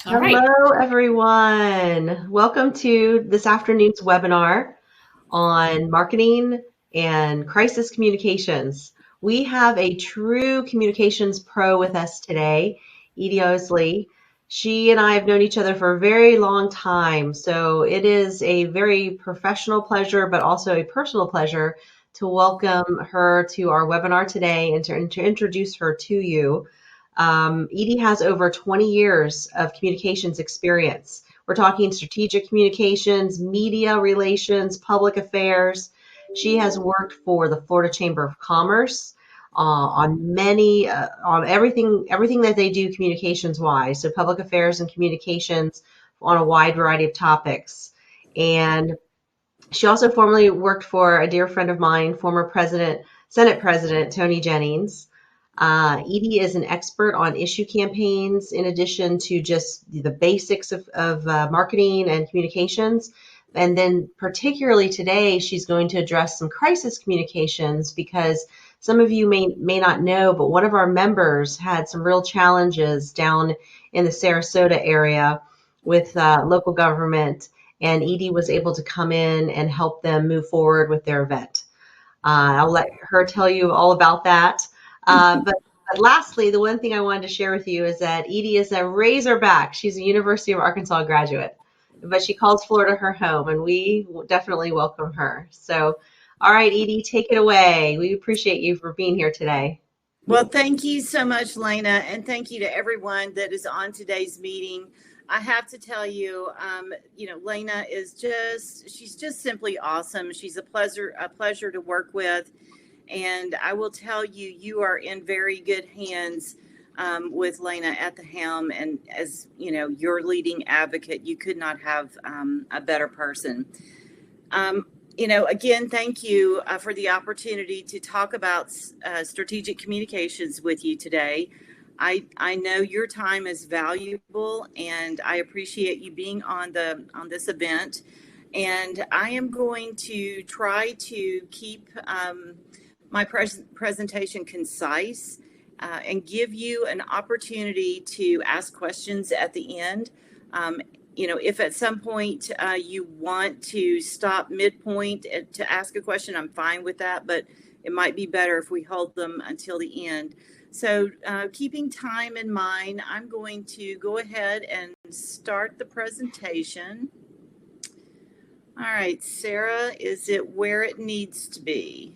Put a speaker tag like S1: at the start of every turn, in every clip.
S1: All right.
S2: Hello, everyone. Welcome to this afternoon's webinar on marketing and crisis communications. We have a true communications pro with us today, Edie Ousley. She and I have known each other for a very long time, so it is a very professional pleasure, but also a personal pleasure to welcome her to our webinar today and to introduce her to you. Edie has over 20 years of communications experience. We're talking strategic communications, media relations, public affairs. She has worked for the Florida Chamber of Commerce on everything that they do communications wise. So public affairs and communications on a wide variety of topics. And she also formerly worked for a dear friend of mine, former Senate President Tony Jennings. Edie is an expert on issue campaigns, in addition to just the basics of marketing and communications. And then, particularly today, she's going to address some crisis communications because some of you may not know, but one of our members had some real challenges down in the Sarasota area with local government, and Edie was able to come in and help them move forward with their event. I'll let her tell you all about that. But lastly, the one thing I wanted to share with you is that Edie is a Razorback. She's a University of Arkansas graduate, but she calls Florida her home, and we definitely welcome her. So, all right, Edie, take it away. We appreciate you for being here today.
S1: Well, thank you so much, Lena, and thank you to everyone that is on today's meeting. I have to tell you, Lena she's just simply awesome. She's a pleasure to work with. And I will tell you, you are in very good hands with Lena at the helm. And as you know, your leading advocate, you could not have a better person. Again, thank you for the opportunity to talk about strategic communications with you today. I know your time is valuable, and I appreciate you being on this event. And I am going to try to keep my presentation concise and give you an opportunity to ask questions at the end. If at some point you want to stop midpoint to ask a question, I'm fine with that, but it might be better if we hold them until the end. So keeping time in mind, I'm going to go ahead and start the presentation. All right, Sarah, is it where it needs to be?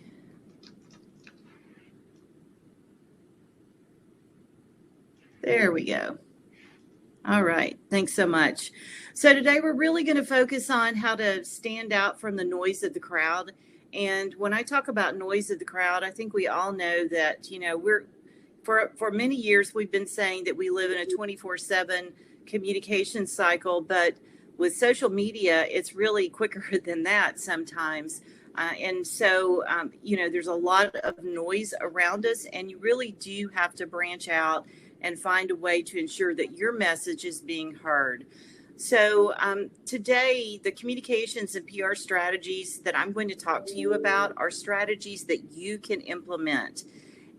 S1: There we go. All right. Thanks so much. So today we're really going to focus on how to stand out from the noise of the crowd. And when I talk about noise of the crowd, I think we all know that, for many years, we've been saying that we live in a 24/7 communication cycle, but with social media, it's really quicker than that sometimes. And so, there's a lot of noise around us, and you really do have to branch out and find a way to ensure that your message is being heard. So today, the communications and PR strategies that I'm going to talk to you about are strategies that you can implement.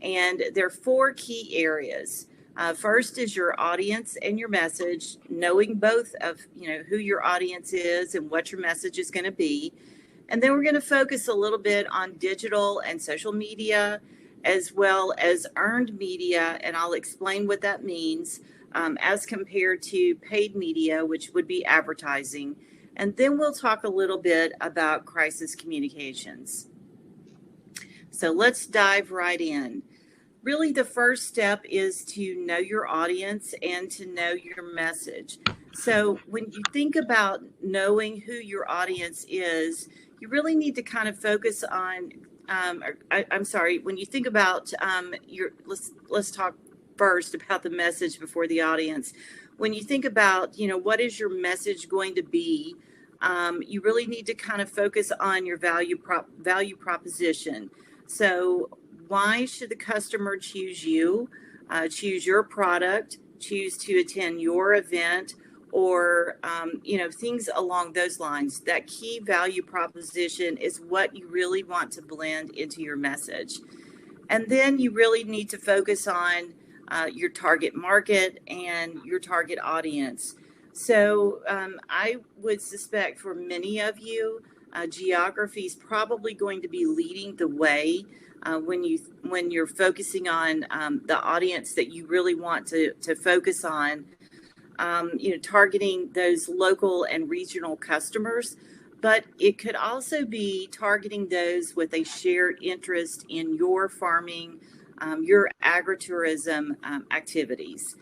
S1: And there are 4 key areas. First is your audience and your message, knowing both of who your audience is and what your message is going to be. And then we're going to focus a little bit on digital and social media, as well as earned media, and I'll explain what that means as compared to paid media, which would be advertising. And then we'll talk a little bit about crisis communications. So let's dive right in. Really, the first step is to know your audience and to know your message. So when you think about knowing who your audience is, you really need to kind of focus on when you think about let's talk first about the message before the audience. When you think about, what is your message going to be, you really need to kind of focus on your value proposition. So why should the customer choose you, choose your product, choose to attend your event, or things along those lines? That key value proposition is what you really want to blend into your message. And then you really need to focus on your target market and your target audience. So I would suspect for many of you, geography is probably going to be leading the way when you're focusing on the audience that you really want to focus on. Targeting those local and regional customers, but it could also be targeting those with a shared interest in your farming, your agritourism activities.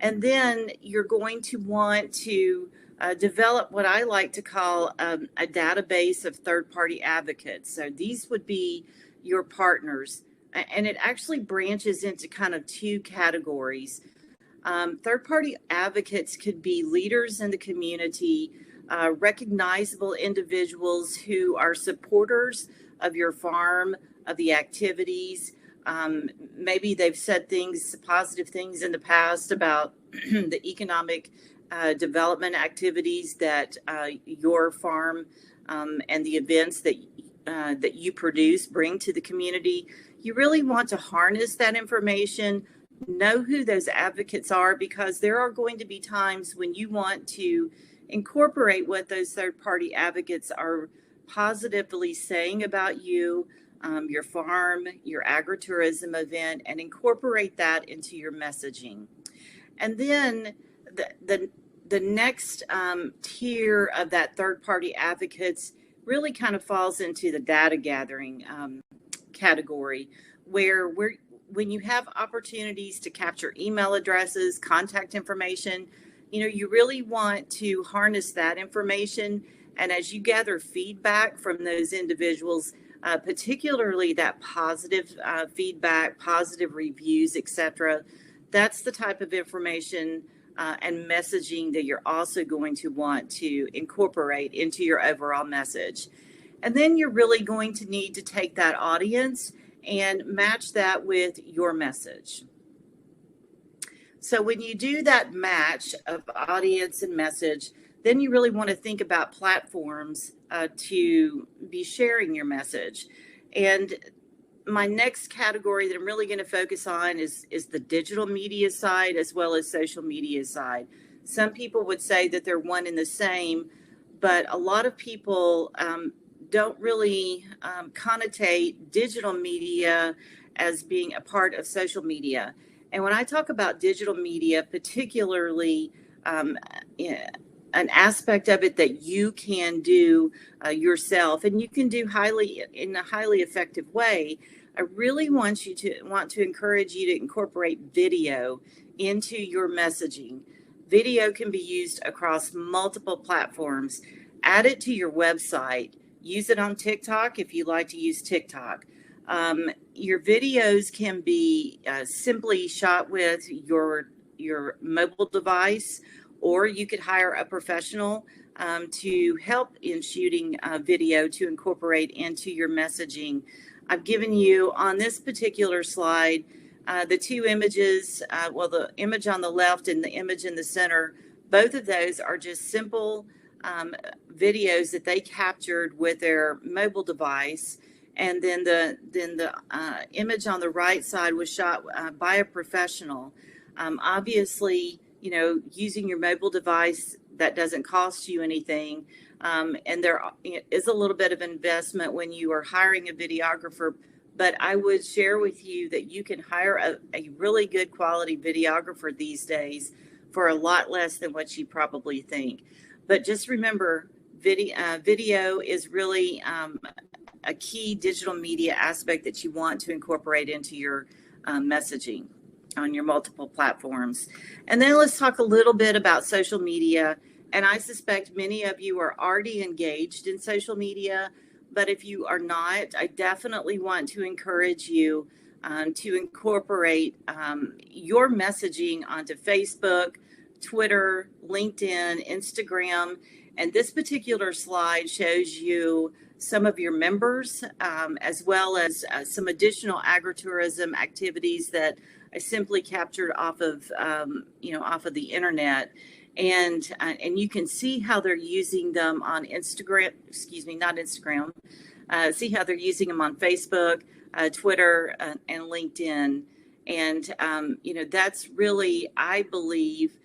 S1: And then you're going to want to develop what I like to call a database of third-party advocates. So these would be your partners. And it actually branches into kind of two categories. Third-party advocates could be leaders in the community, recognizable individuals who are supporters of your farm, of the activities. Maybe they've said positive things in the past about the economic development activities that your farm and the events that you produce bring to the community. You really want to harness that information, know who those advocates are, because there are going to be times when you want to incorporate what those third-party advocates are positively saying about you, your farm, your agritourism event, and incorporate that into your messaging. And then the next tier of that third-party advocates really kind of falls into the data gathering category, where when you have opportunities to capture email addresses, contact information, you really want to harness that information. And as you gather feedback from those individuals, particularly that positive feedback, positive reviews, etc., that's the type of information and messaging that you're also going to want to incorporate into your overall message. And then you're really going to need to take that audience and match that with your message. So when you do that match of audience and message, then you really want to think about platforms to be sharing your message. And my next category that I'm really going to focus on is the digital media side as well as social media side. Some people would say that they're one and the same, but a lot of people don't really connotate digital media as being a part of social media. And when I talk about digital media, particularly an aspect of it that you can do yourself, and you can do in a highly effective way, I really want to encourage you to incorporate video into your messaging. Video can be used across multiple platforms. Add it to your website. Use it on TikTok if you like to use TikTok. Your videos can be simply shot with your mobile device, or you could hire a professional to help in shooting video to incorporate into your messaging. I've given you on this particular slide the two images, the image on the left and the image in the center. Both of those are just simple videos that they captured with their mobile device. And then the image on the right side was shot by a professional. Obviously, using your mobile device, that doesn't cost you anything. And there is a little bit of investment when you are hiring a videographer, but I would share with you that you can hire a really good quality videographer these days for a lot less than what you probably think. But just remember, video is really a key digital media aspect that you want to incorporate into your messaging on your multiple platforms. And then let's talk a little bit about social media. And I suspect many of you are already engaged in social media, but if you are not, I definitely want to encourage you to incorporate your messaging onto Facebook, Twitter, LinkedIn, Instagram. And this particular slide shows you some of your members, as well as some additional agritourism activities that I simply captured off of the internet. And you can see how they're using them on Instagram, not Instagram, see how they're using them on Facebook, Twitter, and LinkedIn. And, that's really, I believe,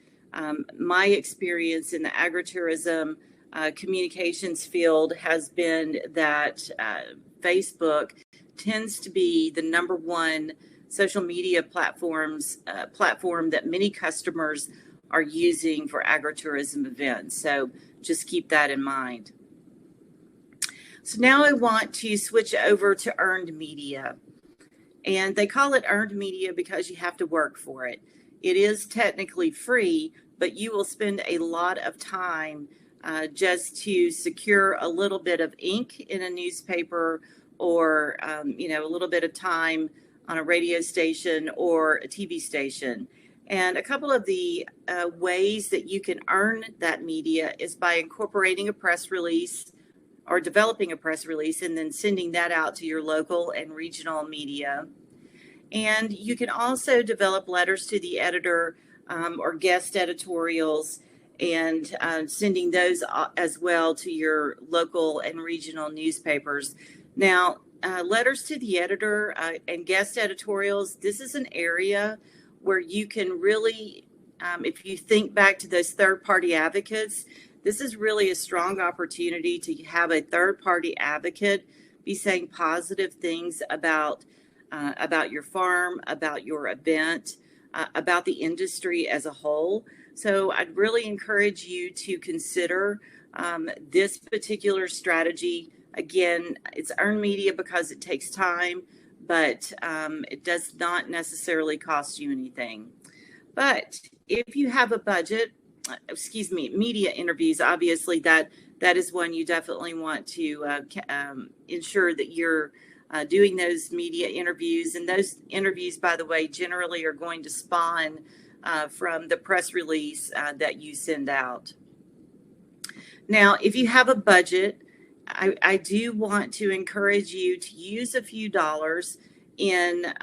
S1: My experience in the agritourism communications field has been that Facebook tends to be the number one social media platform that many customers are using for agritourism events. So just keep that in mind. So now I want to switch over to earned media. And they call it earned media because you have to work for it. It is technically free, but you will spend a lot of time just to secure a little bit of ink in a newspaper, or a little bit of time on a radio station or a TV station. And a couple of the ways that you can earn that media is by incorporating a press release or developing a press release and then sending that out to your local and regional media. And you can also develop letters to the editor or guest editorials, and sending those as well to your local and regional newspapers. Now, letters to the editor and guest editorials, this is an area where you can really, if you think back to those third-party advocates, this is really a strong opportunity to have a third-party advocate be saying positive things about your farm, about your event, about the industry as a whole. So I'd really encourage you to consider this particular strategy. Again, it's earned media because it takes time, but it does not necessarily cost you anything. But if you have a budget, media interviews, obviously that is one you definitely want to ensure that you're doing those media interviews. And those interviews, by the way, generally are going to spawn from the press release that you send out. Now, if you have a budget, I do want to encourage you to use a few dollars in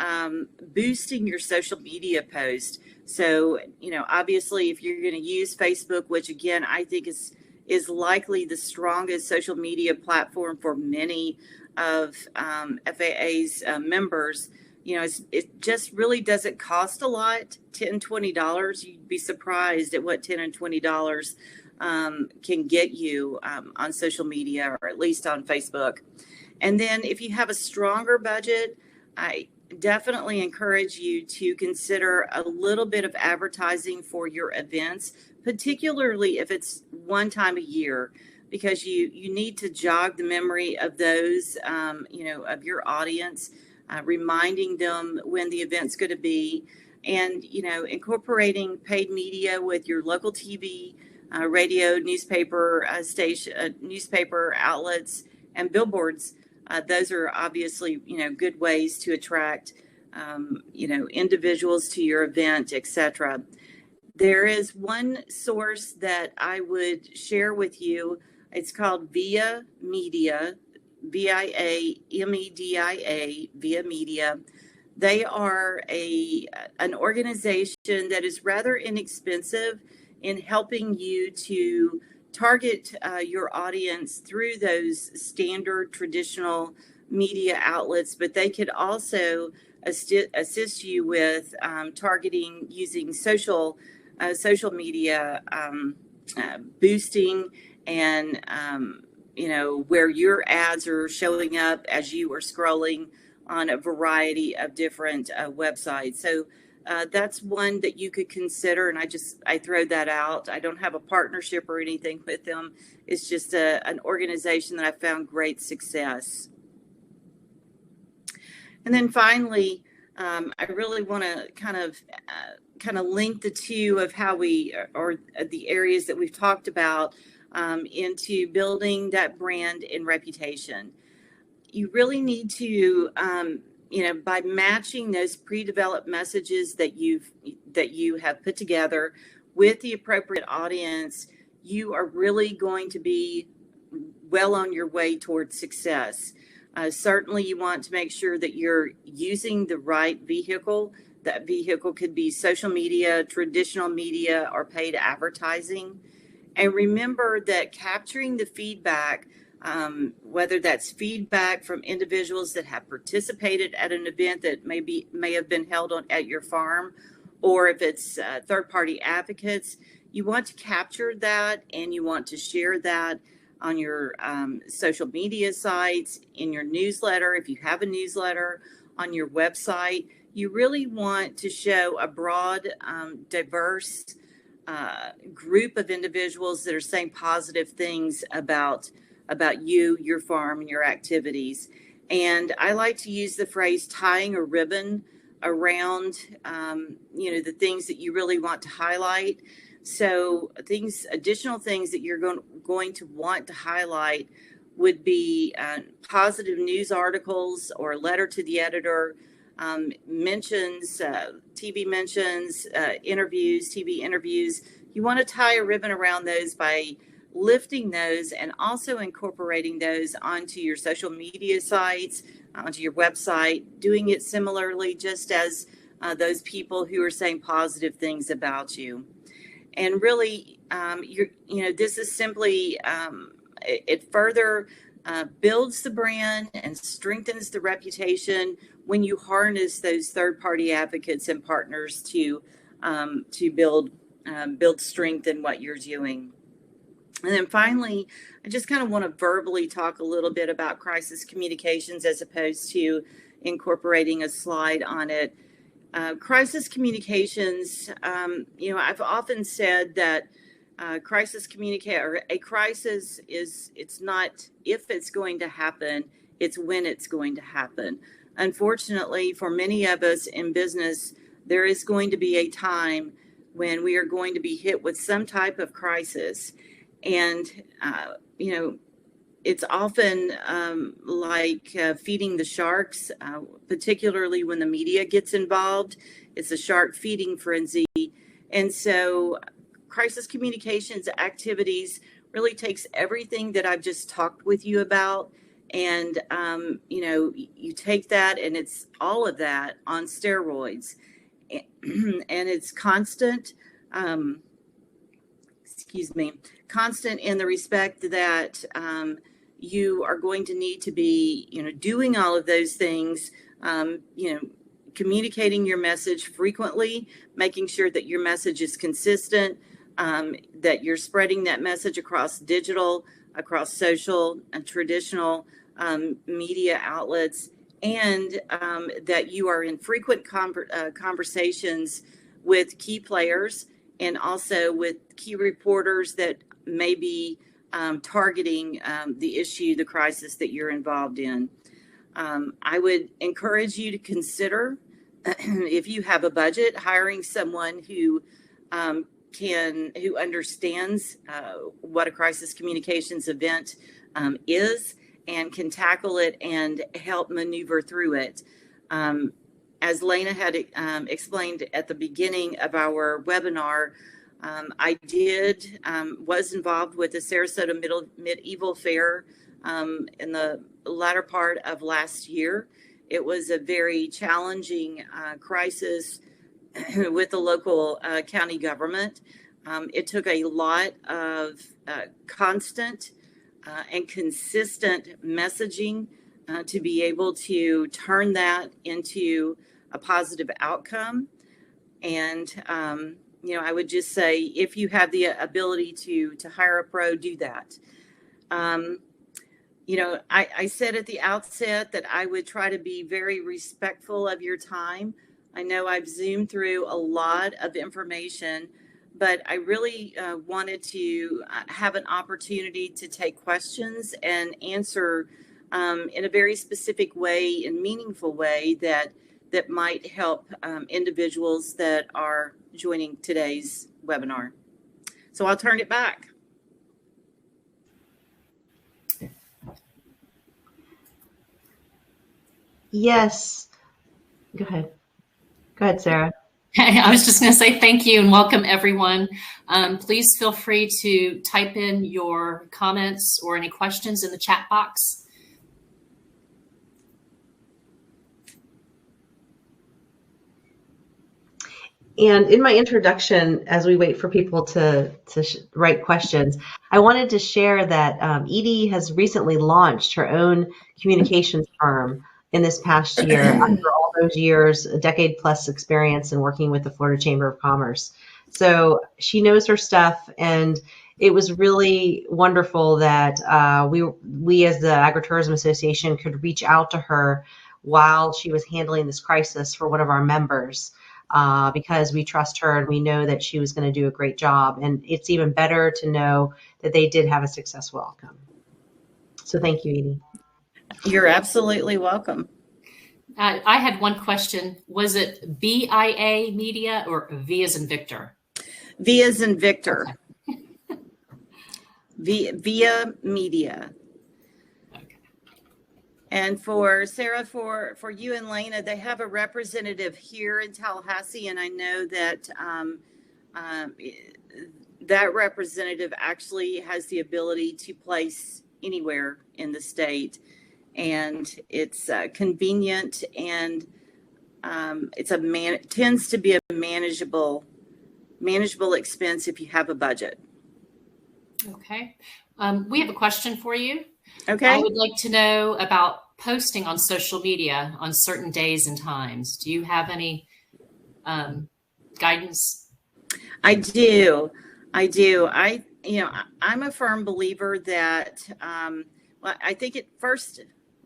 S1: boosting your social media post. So, obviously, if you're going to use Facebook, which again, I think is likely the strongest social media platform for many of FAA's members, it just really doesn't cost a lot, $10, $20. You'd be surprised at what $10 and $20 can get you on social media, or at least on Facebook. And then if you have a stronger budget, I definitely encourage you to consider a little bit of advertising for your events, particularly if it's one time a year, because you need to jog the memory of those, of your audience, reminding them when the event's going to be, and, incorporating paid media with your local TV, radio, newspaper newspaper outlets, and billboards. Those are obviously, good ways to attract, individuals to your event, etc. There is one source that I would share with you. It's called Via Media, VIAMEDIA, Via Media. They are an organization that is rather inexpensive in helping you to target your audience through those standard traditional media outlets, but they could also assist you with targeting using social media boosting, and where your ads are showing up as you are scrolling on a variety of different websites. So that's one that you could consider, and I throw that out. I don't have a partnership or anything with them. It's just an organization that I found great success. And then finally, I really want to kind of link the two of how or the areas that we've talked about into building that brand and reputation. You really need to, by matching those pre-developed messages that you have put together with the appropriate audience, you are really going to be well on your way towards success. Certainly, you want to make sure that you're using the right vehicle. That vehicle could be social media, traditional media, or paid advertising. And remember that capturing the feedback, whether that's feedback from individuals that have participated at an event that may have been held at your farm, or if it's third-party advocates, you want to capture that and you want to share that on your social media sites, in your newsletter, if you have a newsletter, on your website. You really want to show a broad, diverse group of individuals that are saying positive things about you, your farm, and your activities. And I like to use the phrase tying a ribbon around, the things that you really want to highlight. So additional things that you're going to want to highlight would be positive news articles or a letter to the editor, mentions, TV mentions, TV interviews. You want to tie a ribbon around those by lifting those and also incorporating those onto your social media sites, onto your website, doing it similarly just as those people who are saying positive things about you. And really, this is simply, it further builds the brand and strengthens the reputation when you harness those third-party advocates and partners to build strength in what you're doing. And then finally, I just kind of want to verbally talk a little bit about crisis communications as opposed to incorporating a slide on it. Crisis communications, I've often said that a crisis it's not if it's going to happen, it's when it's going to happen. Unfortunately, for many of us in business, there is going to be a time when we are going to be hit with some type of crisis. And, it's often like feeding the sharks, particularly when the media gets involved. It's a shark feeding frenzy. And so crisis communications activities really takes everything that I've just talked with you about. And, you take that and it's all of that on steroids. And it's constant, constant in the respect that you are going to need to be, doing all of those things, communicating your message frequently, making sure that your message is consistent, that you're spreading that message across digital, across social and traditional media outlets, and that you are in frequent conversations with key players and also with key reporters that may be targeting the issue, the crisis that you're involved in. I would encourage you to consider, if you have a budget, hiring someone who understands what a crisis communications event is and can tackle it and help maneuver through it. As Lena had explained at the beginning of our webinar, I was involved with the Sarasota Medieval Fair in the latter part of last year. It was a very challenging crisis with the local county government. It took a lot of constant and consistent messaging to be able to turn that into a positive outcome. And, I would just say, if you have the ability to hire a pro, do that. I said at the outset that I would try to be very respectful of your time. I know I've zoomed through a lot of information, but I really wanted to have an opportunity to take questions and answer in a very specific way and meaningful way that might help individuals that are joining today's webinar. So I'll turn it back.
S2: Yes. Go ahead. Go ahead, Sarah.
S3: I was just going to say thank you and welcome everyone. Please feel free to type in your comments or any questions in the chat box.
S2: And in my introduction, as we wait for people to write questions, I wanted to share that Edie has recently launched her own communications firm in this past year after all those years, a decade plus experience in working with the Florida Chamber of Commerce. So she knows her stuff, and it was really wonderful that we as the Agritourism Association could reach out to her while she was handling this crisis for one of our members, because we trust her and we know that she was going to do a great job. And it's even better to know that they did have a successful outcome. So thank you, Edie.
S1: You're absolutely welcome.
S3: I had one question. Was it BIA Media or V as in Victor?
S1: V as in Victor. Via Media.
S3: Okay.
S1: And for Sarah, for you and Lena, they have a representative here in Tallahassee, and I know that that representative actually has the ability to place anywhere in the state, and it's convenient, and it tends to be a manageable expense if you have a budget.
S3: Okay. We have a question for you.
S1: Okay.
S3: I would like to know about posting on social media on certain days and times. Do you have any guidance?
S1: I do. I'm a firm believer that, well, I think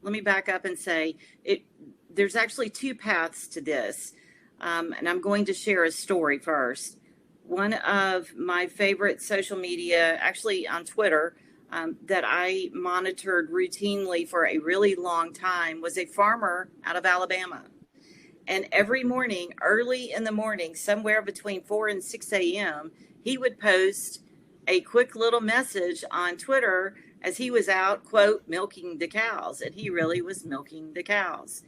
S1: let me back up and say there's actually two paths to this. And I'm going to share a story first. One of my favorite social media, actually on Twitter, that I monitored routinely for a really long time was a farmer out of Alabama. And every morning, early in the morning, somewhere between 4 and 6 a.m., he would post a quick little message on Twitter as he was out, quote, milking the cows. And he really was milking the cows.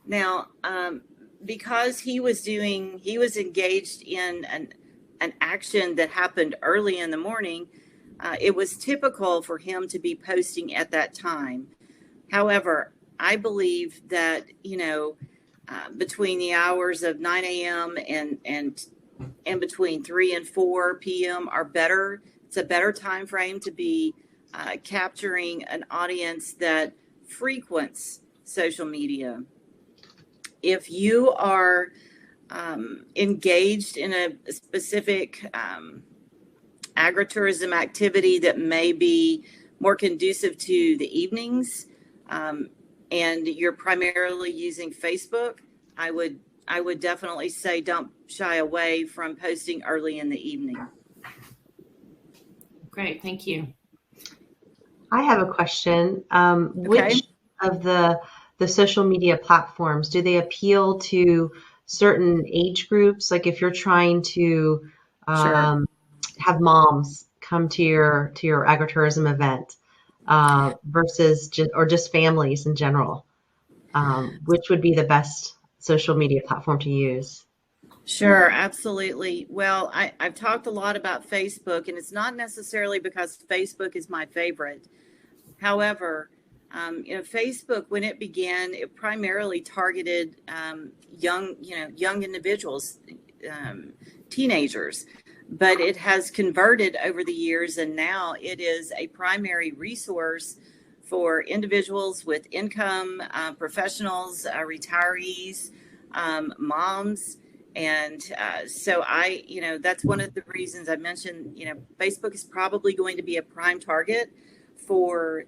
S1: Now, because he was engaged in an action that happened early in the morning, it was typical for him to be posting at that time. However, I believe that, between the hours of 9 a.m. and between 3 and 4 p.m. are better. It's a better time frame to be capturing an audience that frequents social media. If you are engaged in a specific agritourism activity that may be more conducive to the evenings, and you're primarily using Facebook, I would definitely say don't shy away from posting early in the evening.
S3: Great, thank you.
S2: I have a question.
S1: Okay.
S2: Which of the social media platforms do they appeal to certain age groups? Like if you're trying to
S1: Sure.
S2: have moms come to your agritourism event versus just families in general, which would be the best social media platform to use?
S1: Sure, absolutely. Well, I've talked a lot about Facebook, and it's not necessarily because Facebook is my favorite. However, Facebook, when it began, it primarily targeted young individuals, teenagers, but it has converted over the years, and now it is a primary resource for individuals with income, professionals, retirees, moms. And so that's one of the reasons I mentioned, Facebook is probably going to be a prime target for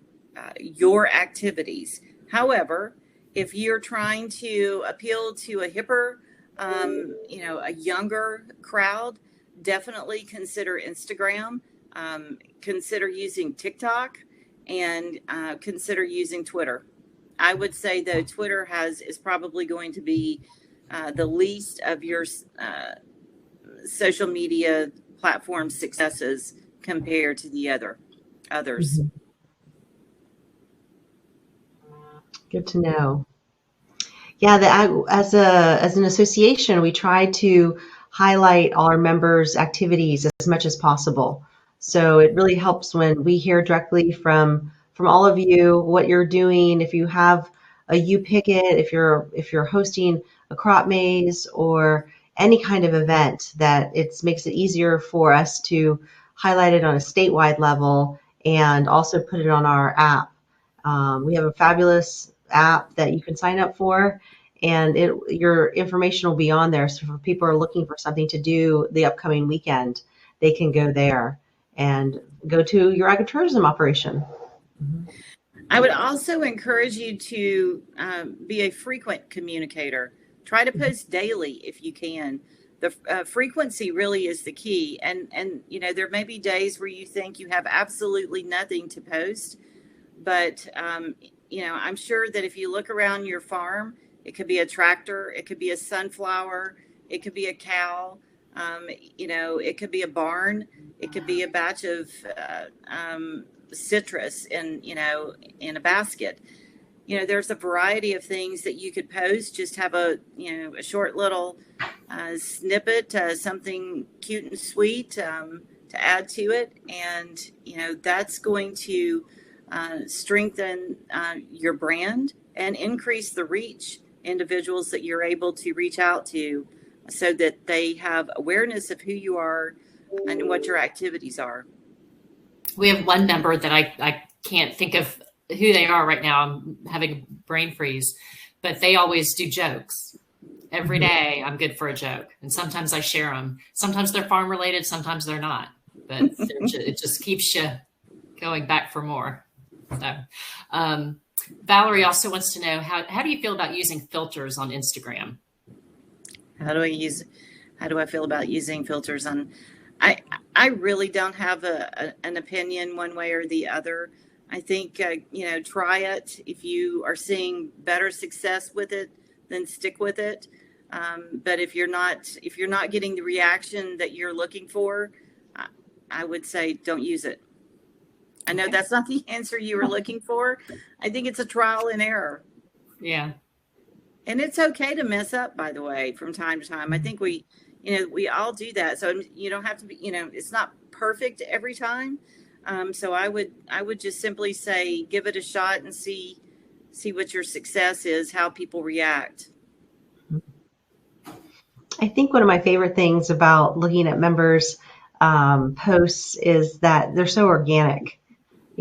S1: your activities. However, if you're trying to appeal to a hipper, a younger crowd, definitely consider Instagram, consider using TikTok, and consider using Twitter. I would say though Twitter is probably going to be the least of your social media platform successes compared to the others.
S2: Mm-hmm. Good to know. Yeah, as an association, we try to highlight all our members' activities as much as possible. So it really helps when we hear directly from all of you what you're doing. If you have a U-Picket, if you're hosting a crop maze or any kind of event, that it makes it easier for us to highlight it on a statewide level and also put it on our app. We have a fabulous app that you can sign up for, and your information will be on there. So if people are looking for something to do the upcoming weekend, they can go there and go to your agritourism operation.
S1: I would also encourage you to be a frequent communicator. Try to post daily if you can. The frequency really is the key. And there may be days where you think you have absolutely nothing to post, but I'm sure that if you look around your farm, it could be a tractor, it could be a sunflower, it could be a cow, it could be a barn, it could be a batch of citrus in a basket. There's a variety of things that you could post. Just have a short little snippet, something cute and sweet to add to it, and that's going to strengthen your brand and increase the reach individuals that you're able to reach out to, so that they have awareness of who you are and what your activities are.
S3: We have one member that I can't think of who they are right now. I'm having a brain freeze, but they always do jokes. Every day I'm good for a joke. And sometimes I share them. Sometimes they're farm related, sometimes they're not, but it just keeps you going back for more. So, Valerie also wants to know, how do you feel about using filters on Instagram?
S1: How do I feel about using filters on? I really don't have an opinion one way or the other. I think try it. If you are seeing better success with it, then stick with it. But if you're not getting the reaction that you're looking for, I would say don't use it. I know that's not the answer you were looking for. I think it's a trial and error.
S3: Yeah. And
S1: it's okay to mess up, by the way, from time to time. I think we all do that. So you don't have to be, it's not perfect every time. So I would just simply say, give it a shot and see what your success is, how people react.
S2: I think one of my favorite things about looking at members' posts is that they're so organic.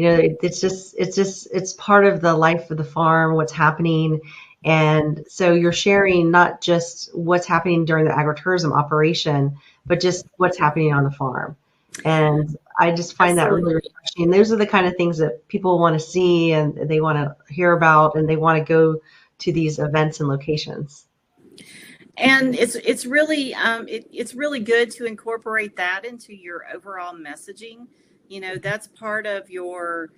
S2: It's part of the life of the farm, what's happening. And so you're sharing not just what's happening during the agritourism operation, but just what's happening on the farm. And I just find that really refreshing. Those are the kind of things that people want to see and they want to hear about, and they want to go to these events and locations.
S1: And it's really good to incorporate that into your overall messaging. That's part of your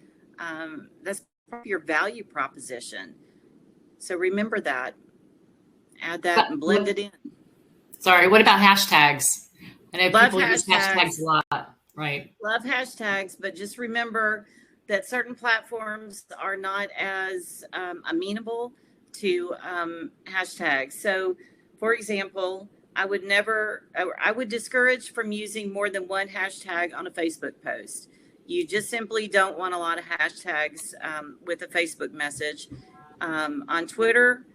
S1: value proposition. So remember that. Add that and blend it in.
S3: Sorry, what about hashtags? I know people use hashtags a lot, right?
S1: Love hashtags, but just remember that certain platforms are not as amenable to hashtags. So, for example, I would discourage from using more than one hashtag on a Facebook post. You just simply don't want a lot of hashtags with a Facebook message. On Twitter,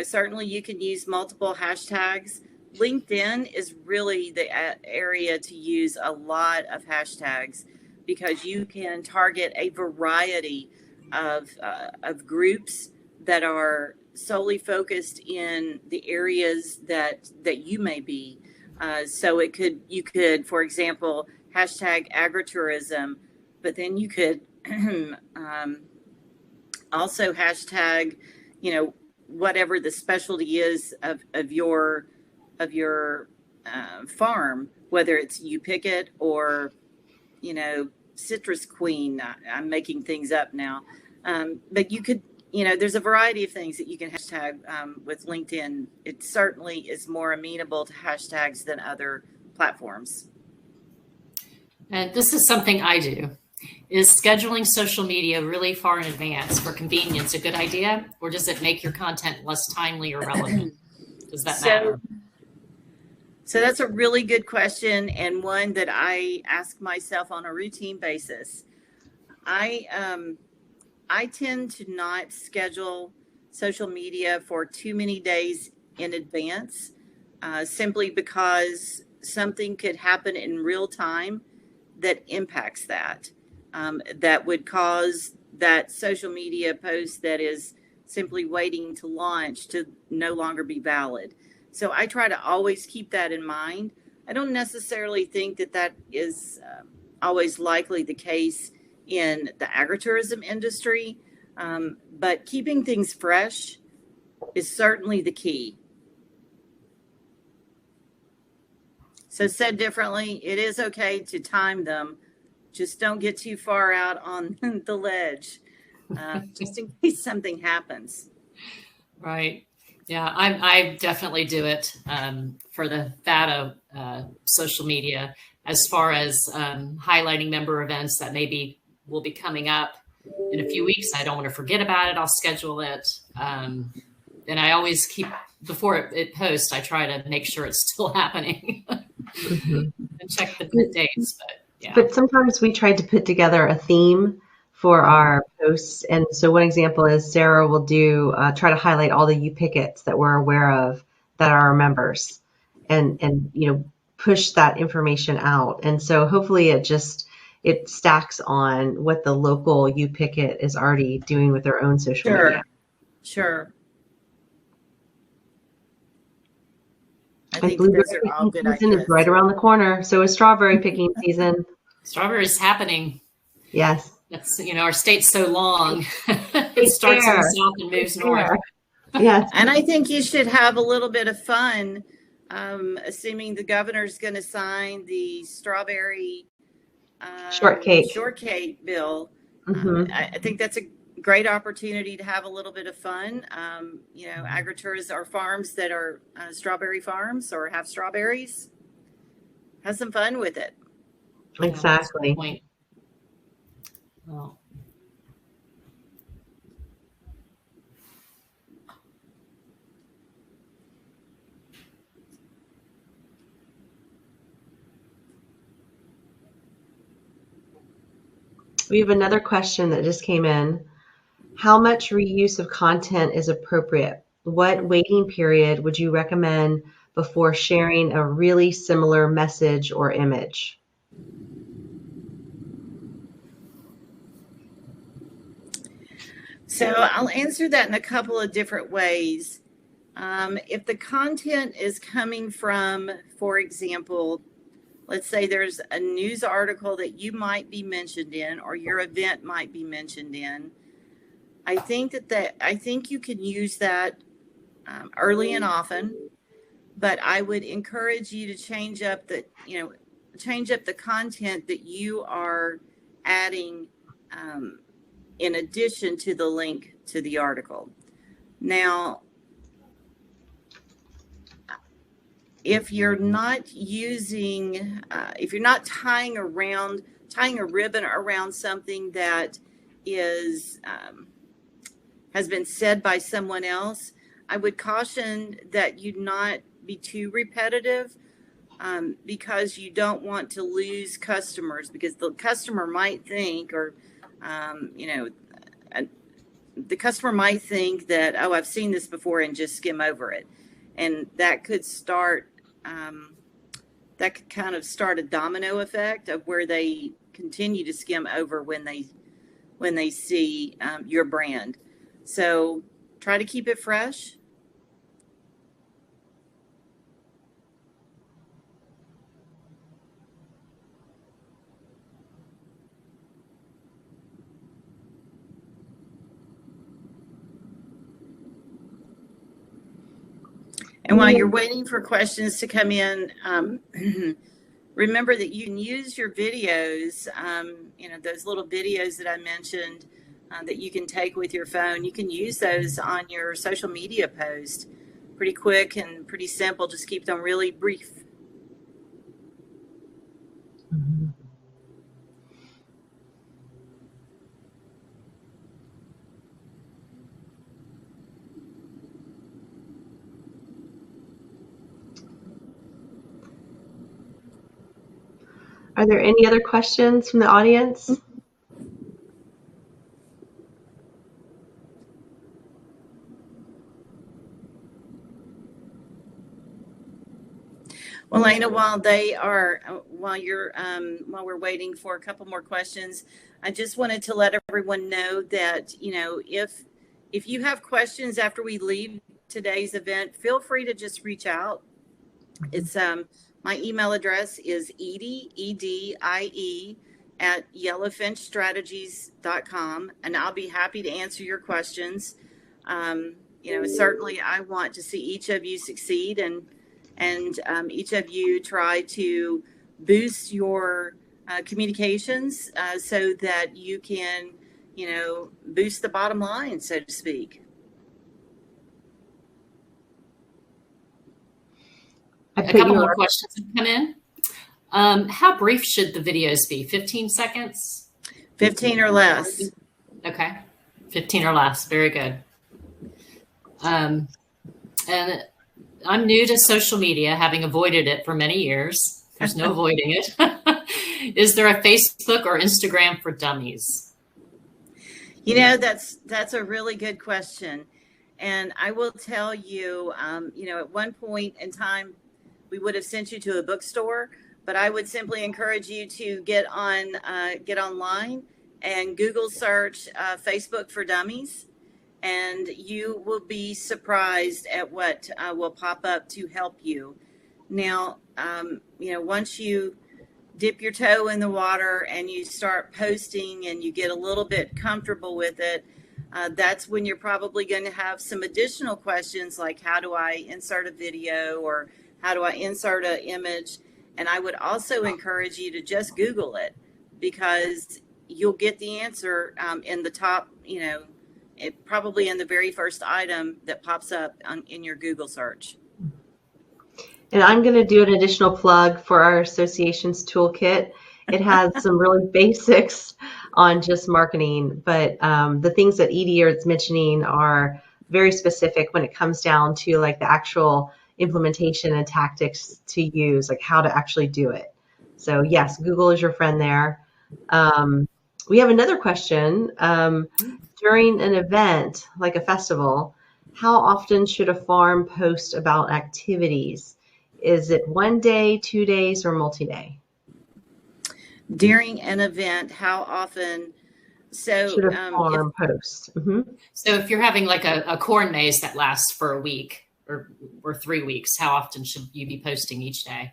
S1: certainly you can use multiple hashtags. LinkedIn is really the area to use a lot of hashtags, because you can target a variety of groups that are solely focused in the areas that you may be. So you could, for example, hashtag agritourism, but then you could also hashtag, whatever the specialty is of your farm, whether it's you pick it or, citrus queen. I'm making things up now. But you could, there's a variety of things that you can hashtag with LinkedIn. It certainly is more amenable to hashtags than other platforms.
S3: And this is something I do. Is scheduling social media really far in advance for convenience a good idea, or does it make your content less timely or relevant? Does that matter?
S1: So that's a really good question, and one that I ask myself on a routine basis. I tend to not schedule social media for too many days in advance, simply because something could happen in real time that impacts that would cause that social media post that is simply waiting to launch to no longer be valid. So I try to always keep that in mind. I don't necessarily think that that is always likely the case in the agritourism industry, but keeping things fresh is certainly the key. So said differently, it is okay to time them. Just don't get too far out on the ledge, just in case something happens.
S3: Right. Yeah, I definitely do it for the FATO social media, as far as highlighting member events that maybe will be coming up in a few weeks. I don't want to forget about it. I'll schedule it. And I always keep, before it posts, I try to make sure it's still happening and check the dates. But yeah.
S2: But sometimes we tried to put together a theme for our posts. And so one example is Sarah will do try to highlight all the U pickets that we're aware of that are our members, and push that information out. And so hopefully it stacks on what the local U picket is already doing with their own social media.
S1: Sure. I think those are all good ideas.
S2: Is right around the corner. So is strawberry picking season.
S3: Strawberry's happening.
S2: Yes.
S3: That's, our state's so long. It starts in the south and moves north.
S2: Yes.
S1: And I think you should have a little bit of fun, assuming the governor's going to sign the strawberry shortcake bill.
S2: Mm-hmm.
S1: I think that's a great opportunity to have a little bit of fun. Agritourism are farms that are strawberry farms or have strawberries. Have some fun with it.
S2: Exactly.
S3: Point. Well.
S2: We have another question that just came in. How much reuse of content is appropriate? What waiting period would you recommend before sharing a really similar message or image?
S1: So I'll answer that in a couple of different ways. If the content is coming from, for example, let's say there's a news article that you might be mentioned in, or your event might be mentioned in, I think you can use that early and often, but I would encourage you to change up the content that you are adding in addition to the link to the article. Now, if you're not tying a ribbon around something that is has been said by someone else, I would caution that you not be too repetitive, because you don't want to lose customers, because the customer might think, the customer might think that, oh, I've seen this before, and just skim over it. And that could kind of start a domino effect of where they continue to skim over when they see your brand. So try to keep it fresh. And while you're waiting for questions to come in, remember that you can use your videos, those little videos that I mentioned that you can take with your phone. You can use those on your social media post. Pretty quick and pretty simple. Just keep them really brief.
S2: Mm-hmm. Are there any other questions from the audience?
S1: Well, Lena, while we're waiting for a couple more questions, I just wanted to let everyone know that, if if you have questions after we leave today's event, feel free to just reach out. It's my email address is Edie, EDIE, at yellowfinchstrategies.com, and I'll be happy to answer your questions. Certainly I want to see each of you succeed, and each of you try to boost your communications so that you can, boost the bottom line, so to speak.
S3: A couple more questions have come in. How brief should the videos be? 15 seconds?
S1: 15 or less.
S3: Okay. 15 or less. Very good. And I'm new to social media, having avoided it for many years. There's no avoiding it. Is there a Facebook or Instagram for dummies?
S1: That's a really good question. And I will tell you, at one point in time, we would have sent you to a bookstore, but I would simply encourage you to get online and Google search Facebook for Dummies, and you will be surprised at what will pop up to help you. Now, once you dip your toe in the water and you start posting and you get a little bit comfortable with it, that's when you're probably going to have some additional questions like, how do I insert a video, or how do I insert an image? And I would also encourage you to just Google it, because you'll get the answer in the top, probably in the very first item that pops up in your Google search.
S2: And I'm going to do an additional plug for our association's toolkit. It has some really basics on just marketing, but the things that Edie is mentioning are very specific when it comes down to like the actual implementation and tactics to use, like how to actually do it. So yes, Google is your friend there. We have another question. During an event like a festival, how often should a farm post about activities? Is it 1 day, 2 days, or multi-day?
S1: During an event, how often? So
S2: should a farm post? Mm-hmm.
S3: So if you're having like a corn maze that lasts for a week or 3 weeks, how often should you be posting each day?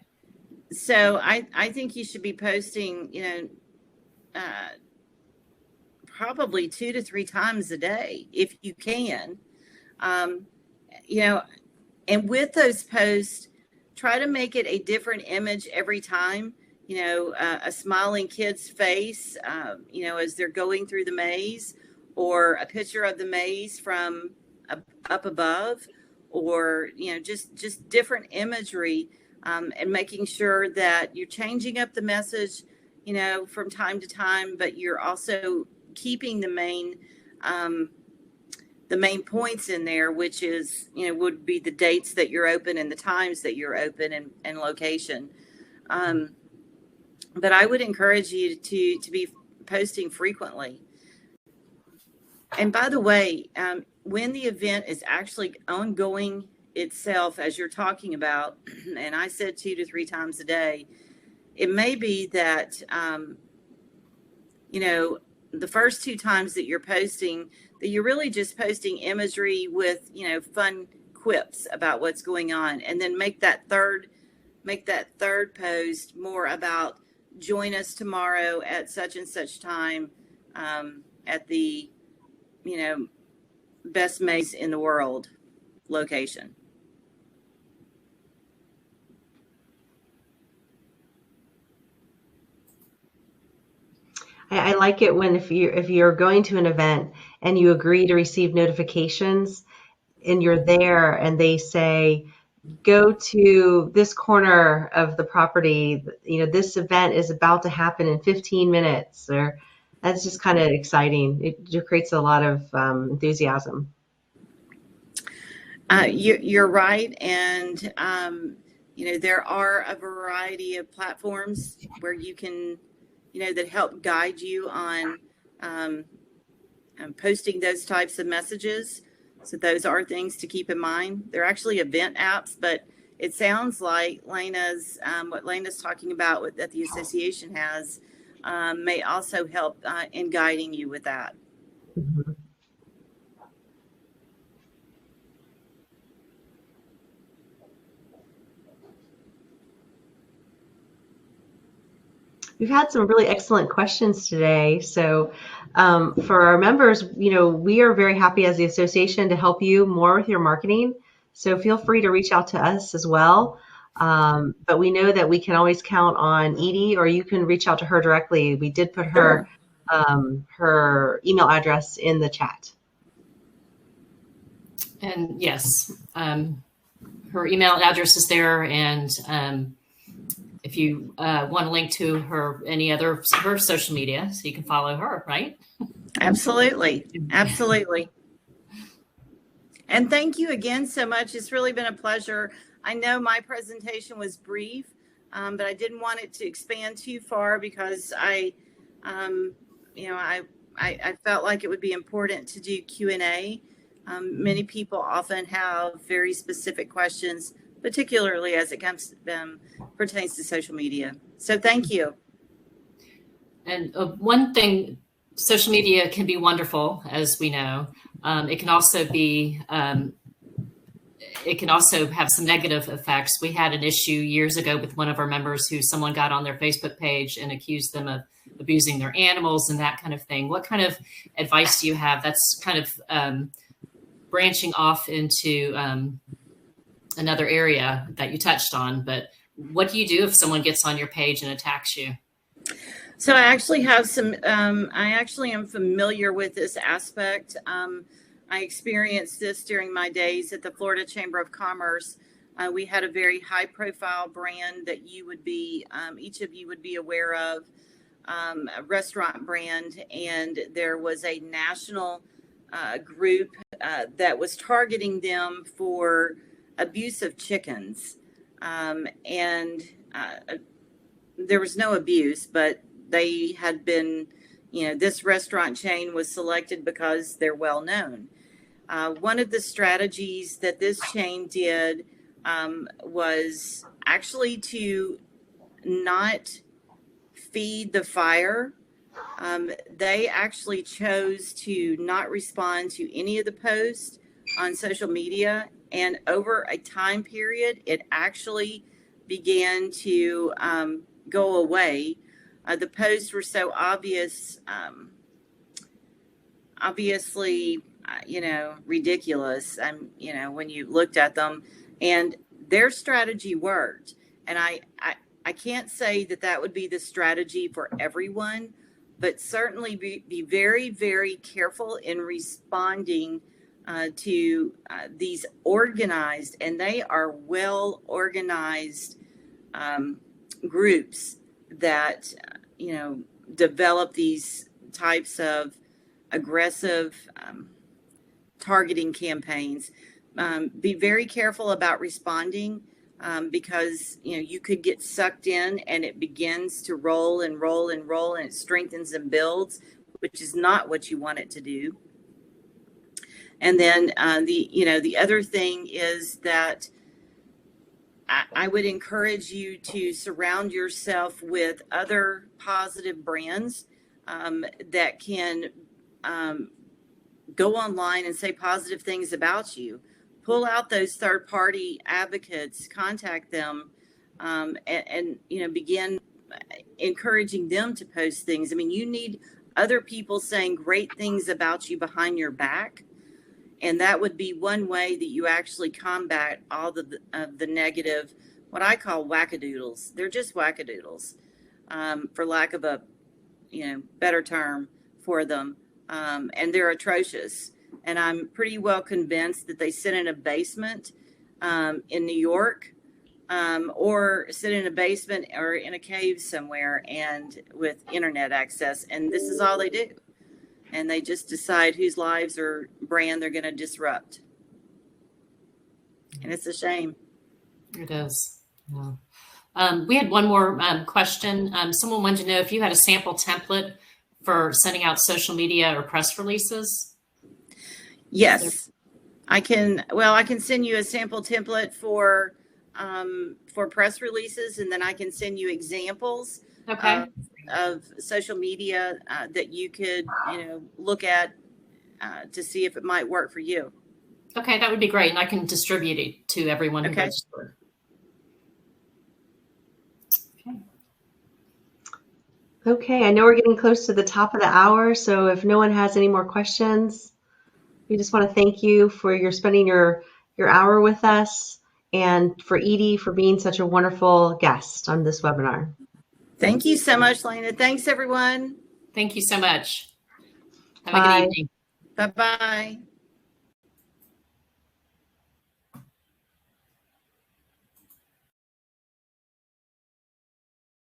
S1: So I think you should be posting, probably 2 to 3 times a day if you can. And with those posts, try to make it a different image every time. A smiling kid's face, as they're going through the maze, or a picture of the maze from up above, or, just different imagery, and making sure that you're changing up the message, from time to time, but you're also keeping the main points in there, which is, would be the dates that you're open and the times that you're open and location. But I would encourage you to be posting frequently. And by the way, when the event is actually ongoing itself, as you're talking about, and I said 2 to 3 times a day, it may be that, the first 2 times that you're posting, that you're really just posting imagery with, fun quips about what's going on. And then make that third post more about, join us tomorrow at such and such time at the, best maze in the world location.
S2: I like it when if you're going to an event and you agree to receive notifications and you're there and they say, go to this corner of the property, this event is about to happen in 15 minutes, or that's just kind of exciting. It creates a lot of enthusiasm.
S1: You're right. And, there are a variety of platforms where you can, that help guide you on posting those types of messages. So those are things to keep in mind. They're actually event apps, but it sounds like Lena's, what Lena's talking about that the association has, may also help in guiding you with that.
S2: Mm-hmm. We've had some really excellent questions today. So for our members, we are very happy as the association to help you more with your marketing. So feel free to reach out to us as well. But we know that we can always count on Edie, or you can reach out to her directly. We did put her her email address in the chat.
S3: And yes, her email address is there. And if you want a link to her, her social media, so you can follow her, right?
S1: Absolutely. Absolutely. And thank you again so much. It's really been a pleasure. I know my presentation was brief, but I didn't want it to expand too far because I felt like it would be important to do Q&A. Many people often have very specific questions, particularly as it pertains to social media. So thank you.
S3: And one thing, social media can be wonderful, as we know. It can also be, it can also have some negative effects. We had an issue years ago with one of our members who someone got on their Facebook page and accused them of abusing their animals and that kind of thing. What kind of advice do you have? That's kind of branching off into another area that you touched on, but what do you do if someone gets on your page and attacks you?
S1: So I actually have I actually am familiar with this aspect. I experienced this during my days at the Florida Chamber of Commerce. We had a very high profile brand that you would be, each of you would be aware of, a restaurant brand. And there was a national group that was targeting them for abuse of chickens. There was no abuse, but they had been, this restaurant chain was selected because they're well known. One of the strategies that this chain did was actually to not feed the fire. They actually chose to not respond to any of the posts on social media. And over a time period, it actually began to go away. The posts were so obviously, ridiculous. When you looked at them, and their strategy worked. And I can't say that would be the strategy for everyone, but certainly be very, very careful in responding to these organized, and they are well organized groups that develop these types of aggressive targeting campaigns. Be very careful about responding because you could get sucked in and it begins to roll and roll and roll, and it strengthens and builds, which is not what you want it to do. And then the other thing is that I would encourage you to surround yourself with other positive brands that can go online and say positive things about you. Pull out those third-party advocates, contact them, and begin encouraging them to post things. I mean, you need other people saying great things about you behind your back. And that would be one way that you actually combat all the negative, what I call wackadoodles. They're just wackadoodles, for lack of a better term for them. And they're atrocious. And I'm pretty well convinced that they sit in a basement in New York, or sit in a basement or in a cave somewhere and with internet access. And this is all they do. And they just decide whose lives or brand they're going to disrupt. And it's a shame.
S3: It is. Yeah. We had one more question. Someone wanted to know if you had a sample template for sending out social media or press releases.
S1: Yes, I can. Well, I can send you a sample template for press releases, and then I can send you examples.
S3: Okay.
S1: Of social media that you could, look at to see if it might work for you.
S3: Okay, that would be great. And I can distribute it to everyone who registered.
S2: Okay. Okay, I know we're getting close to the top of the hour, so if no one has any more questions, we just want to thank you for your spending your hour with us, and for Edie for being such a wonderful guest on this webinar.
S1: Thank you so much, Lena. Thanks, everyone.
S3: Thank you so much. Have a
S2: Bye.
S3: good evening.
S1: Bye-bye.